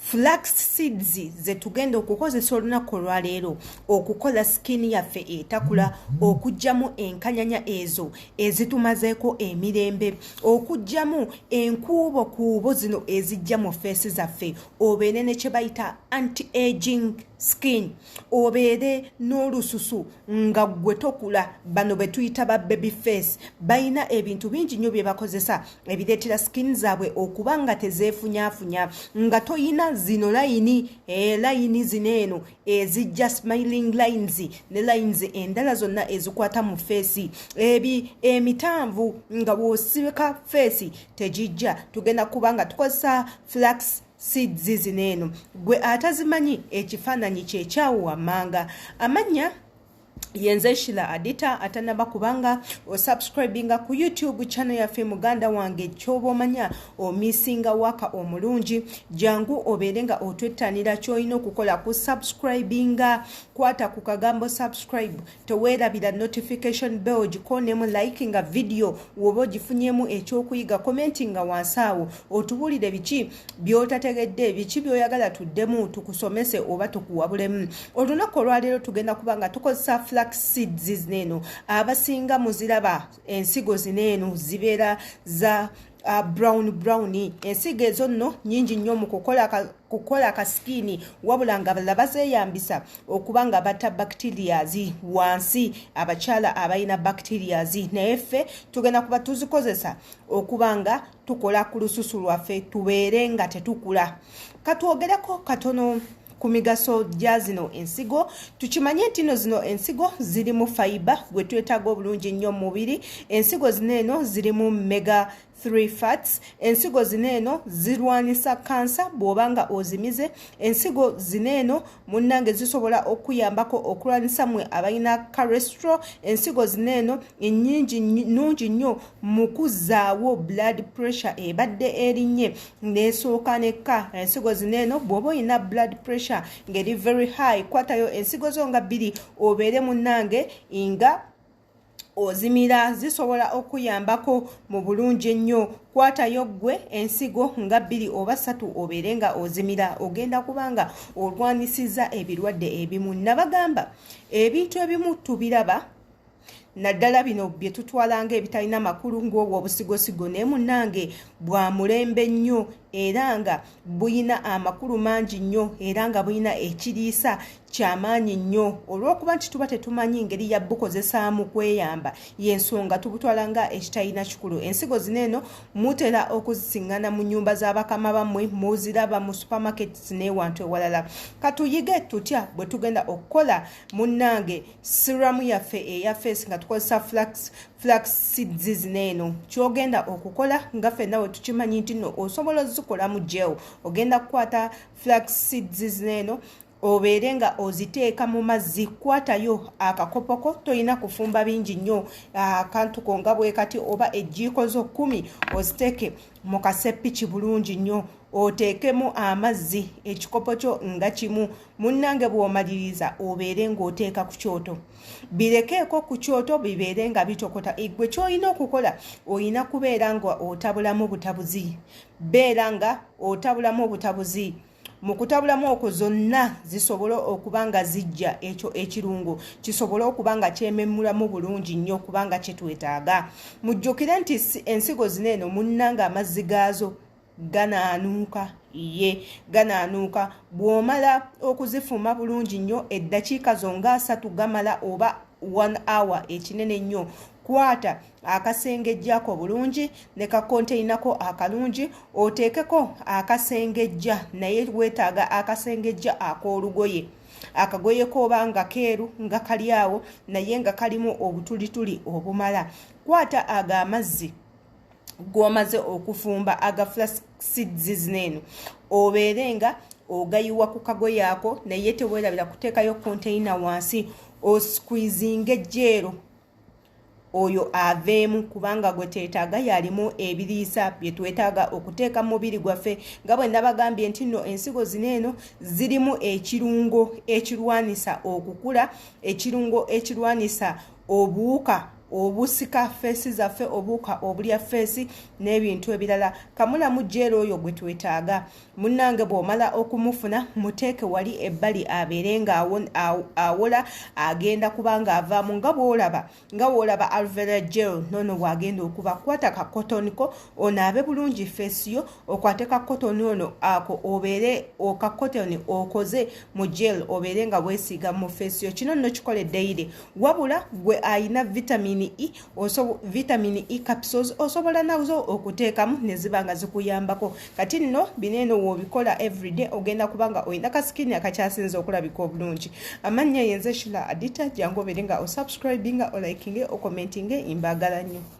flax seeds ze tugenda okukozesa olunaku olwaleero okukola skin yaffe etakula, okujjamu enkanyanya ezo ezitumazeeko emirembe, okujjamu enkuubokuubo zino ezijja mu feesi zaffe, obeere ne kye bayita anti-aging skin, obeere n'olususu nga gwe tokula. Bano be tuyita ba baby face balina ebintu bingi nnyo bye bakozesa ebireetera skin zaabwe okuba nga tezeefunyaafunya, nga toyina zino layini layini zineeno ezijja smiling lines ne lines endala zonna ezikwata mu feesi, emitanvu nga bw'osibika feesi tegijja. Tugenda kuba nga tukozesa flax seeds zineeno. Gwe atazimanyi ekifaananyi kye kyawo amanga. Amanya yenze Shila Adita atanaba kubanga o subscribinga ku YouTube channel yaffe muganda wange kyobo manya o missinga waka omulungi jangu oberenga otwettanira kyoyina okukola ku subscribinga, kwata ku kagambo subscribe towerabira notification bell gikonemu likinga video wobo gifunyemu ekyokuyiga commentinga wansawo otubulire biki byotategedde biki byoyagala tuddemu tukusomese oba tukuwabulemu. Olunaku olwaleero tugenda kubanga tukozesa flax seeds zineeno. Abasinga muziraba ensigo zineeno zibeera za brown ensigo ezo nno nyingi nnyo mu kukola akaskini, wabula nga balala bazeeyambisa okuba nga batta bacterias wansi, abakyala abalina bacterias. Naye ffe tugenda kuba tuzikozesa okuba nga tukola ku lususu lwaffe tubeere nga tetukula. Katwogereko katono ku migaso gya zino ensigo. Tukimanye nti zino ensigo zirimu fiber gwe twetaaga obulungi nnyo mu mubiri. Ensigo zineeno zirimu mega 3 fats. Ensigo zineeno zirwanisa kansa bw'obanga ozimize. Ensigo zineeno munnange zisobola okuyambako okulwanisa mwe abalina cholesterol. Ensigo zineeno ennyingi nnungi nnyo mu kuzzaawo blood pressure ebadde erinnye n'esooka nekka. Ensigo zineeno bw'oba olina blood pressure ngeri very high, kwatayo ensigo zo nga 2 obeere munnange nga ozimira, zisobola okuyambako mu bulungi ennyo. Kwatayo gwe ensigo nga 2 oba 3 obeere nga ozimira, ogenda kubanga olwanisiza ebirwadde ebimu. Nabagamba ebintu ebimu tubiraba naddala bino bye tutwalanga ebitalina makulu ng'obwo obusigosigo, naye munnange bwa mulembe nnyo era nga buyina amakulu mangi nnyo era nga buyina ekiriisa kyamaanyi nnyo. Olw'okuba nti tuba tetumanyi ngeri ya bukozesaamu kweyamba, y'ensonga tubutwala nga ekitalina kikulu. Ensigo zineeno mutera okuzisiŋŋana mu nnyumba z'abakama bammwe, muziraba mu supermarkets n'ewantu ewalala. Katuyige tutya bwe tugenda okukola munnange siramu yaffe eya feesi nga tukozesa flax seeds zineeno. Kyogenda okukola nga ffenna we tukimanyi nti nno osobola ozikolamu gel. Ogenda kukwata flax seeds zineeno obeere nga oziteeka mu mazzi. Kwatayo akakopoko, toyina kufumba bingi nnyo, akantu konga bwe kati oba ejjiiko zo 10 oziteeke mu kasepiki bulungi nnyo, oteekemu amazzi ekikopo kyo nga kimu. Munnange bw'omaliriza obeere ng'oteeka ku kyoto, birekeeko ku kyoto bibeere nga bitokota. Gwe ky'olina okukola olina kubeera nga otabulamu butabuzi, beera nga otabulamu obutabuzi. Mu kutabulamu okwo zonna zisobola okuba nga zijja ekyo ekirungo kisobola okuba nga kyememulamu bulungi nnyo kubanga kyetwetaaga. Mujjukire nti ensigo zineeno munnanga amazzi gaazo ganaanuuka, ganaanuuka. Bw'omala okuzifuma bulungi nnyo eddakiika zonga 3 gamala oba 1 hour ekinene nnyo, kwata akasengejjako bulungi ne kakonteinako akalungi, oteekeko akasengejja, naye weetaaga akasengejja ak'olugoye. Akagoye kooba nga keeru nga kali awo naye nga kalimu obutulituli obumala. Kwata amazzi g'omaze okufumba aga flax seeds zineeno, obeere nga ogayiwa ku kagoye ako, naye teweerabira kuteekayo konteina wansi. Osqueezinga ejjeero oyo aveemu kubanga gwe teetaaga yalimu ebiriisa bye twetaaga okuteeka mu mubiri gwaffe. Nga bwe nabagambye nti nno ensigo zineeno zirimu ekirungo ekirwanisa okukula, ekirungo ekirwanisa obuwuka obusika feesi zaffe obuuka obulya feesi n'ebintu ebirala. Kamulamu jjeeri oyo gwe twetaaga. Munnange bw'omala okumufuna muteeke wali ebbali abeere nga awola agenda kuba ng'avaamu nga bw'olaba aloe vera gel nono bw'agenda okuba. Kwata ka cotton ko onaabe bulungi feesi yo, okwate ka cotton ono ako obeere ka cotton okoze mu gel obeere nga weesiiga mu feesi yo. Kino nno kikole daily, wabula gwe ayina vitamin E capsules osobola nazo okuteekamu ne ziba nga zikuyambako. Kati nno bineeno w'obikola everyday ogenda kubanga oyina ka skin akakyasinza okulabika obulungi. Amannya yenze Shila Adita, jangu obeere nga osubscribinga, olikinge, okomentinge, imbagala nnyo.